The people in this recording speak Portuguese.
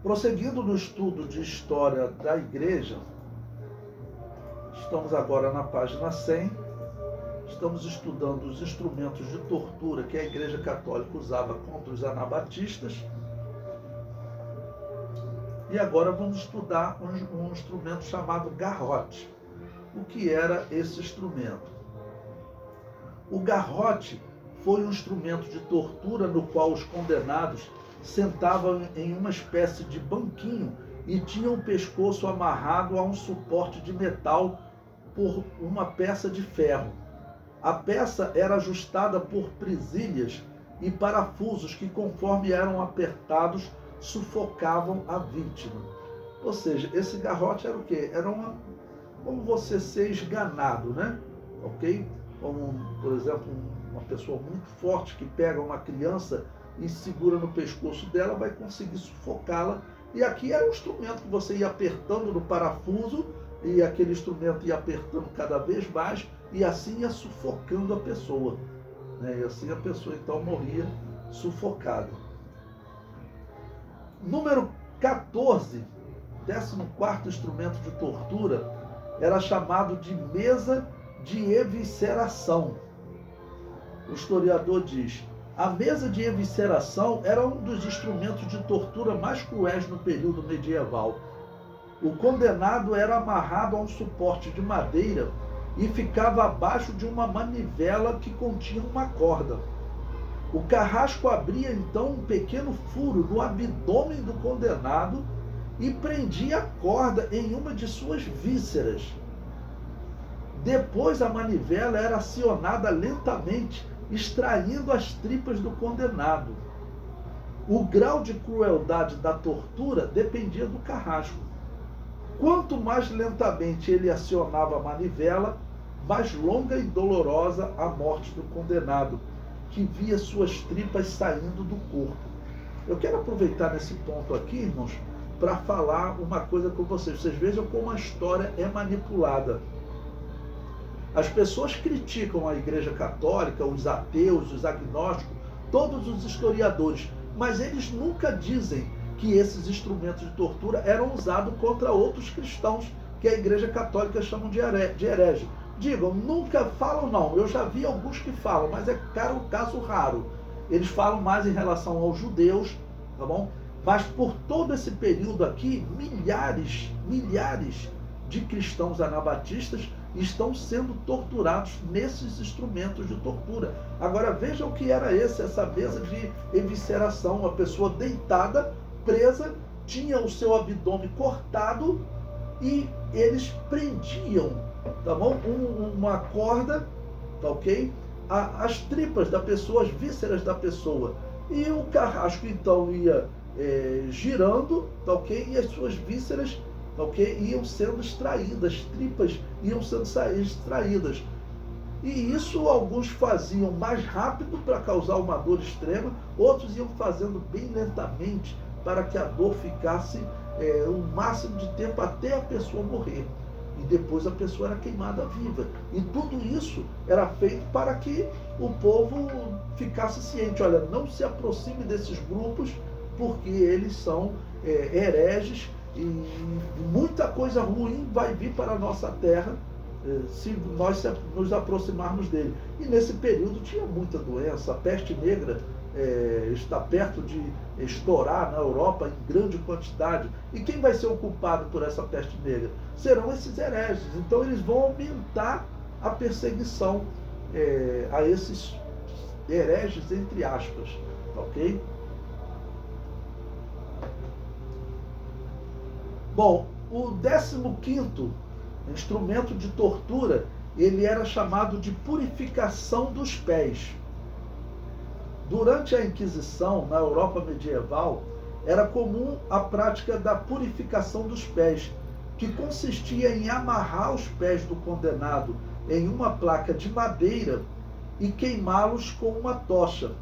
Prosseguindo no estudo de história da igreja, estamos agora na página 100, estamos estudando os instrumentos de tortura que a Igreja Católica usava contra os anabatistas. E agora vamos estudar um instrumento chamado garrote. O que era esse instrumento? O garrote foi um instrumento de tortura no qual os condenados sentavam em uma espécie de banquinho e tinham o pescoço amarrado a um suporte de metal por uma peça de ferro. A peça era ajustada por presilhas e parafusos que, conforme eram apertados, sufocavam a vítima. Ou seja, esse garrote era o quê? Era como você ser esganado, né? Ok? Como, por exemplo, uma pessoa muito forte que pega uma criança e segura no pescoço dela, vai conseguir sufocá-la. E aqui era um instrumento que você ia apertando no parafuso, e aquele instrumento ia apertando cada vez mais, e assim ia sufocando a pessoa, né? E assim a pessoa então morria sufocada. Número 14, 14º instrumento de tortura, era chamado de mesa de evisceração. O historiador diz: a mesa de evisceração era um dos instrumentos de tortura mais cruéis no período medieval. O condenado era amarrado a um suporte de madeira e ficava abaixo de uma manivela que continha uma corda. O carrasco abria então um pequeno furo no abdômen do condenado e prendia a corda em uma de suas vísceras. Depois a manivela era acionada lentamente, extraindo as tripas do condenado. O grau de crueldade da tortura dependia do carrasco. Quanto mais lentamente ele acionava a manivela, mais longa e dolorosa a morte do condenado, que via suas tripas saindo do corpo. Eu quero aproveitar nesse ponto aqui, irmãos, para falar uma coisa com vocês. Vocês vejam como a história é manipulada. As pessoas criticam a Igreja Católica, os ateus, os agnósticos, todos os historiadores, mas eles nunca dizem que esses instrumentos de tortura eram usados contra outros cristãos, que a Igreja Católica chama de herege. Digam, nunca falam não. Eu já vi alguns que falam, mas é um caso raro. Eles falam mais em relação aos judeus, tá bom? Mas por todo esse período aqui, milhares de cristãos anabatistas estão sendo torturados nesses instrumentos de tortura. Agora veja o que era essa mesa de evisceração. Uma pessoa deitada, presa, tinha o seu abdômen cortado e eles prendiam, tá bom? Uma corda, tá ok? As tripas da pessoa, as vísceras da pessoa. E o carrasco então ia girando, tá ok? E as suas vísceras, tá ok? Iam sendo extraídas, as tripas iam sendo extraídas. E isso alguns faziam mais rápido para causar uma dor extrema, outros iam fazendo bem lentamente para que a dor ficasse o máximo de tempo até a pessoa morrer. E depois a pessoa era queimada viva. E tudo isso era feito para que o povo ficasse ciente. Olha, não se aproxime desses grupos, porque eles são hereges e muita coisa ruim vai vir para a nossa terra se nós nos aproximarmos dele. E nesse período tinha muita doença. A peste negra está perto de estourar na Europa em grande quantidade. E quem vai ser o culpado por essa peste negra? Serão esses hereges. Então eles vão aumentar a perseguição a esses hereges, entre aspas, ok? Bom, o 15º instrumento de tortura, ele era chamado de purificação dos pés. Durante a Inquisição, na Europa medieval, era comum a prática da purificação dos pés, que consistia em amarrar os pés do condenado em uma placa de madeira e queimá-los com uma tocha.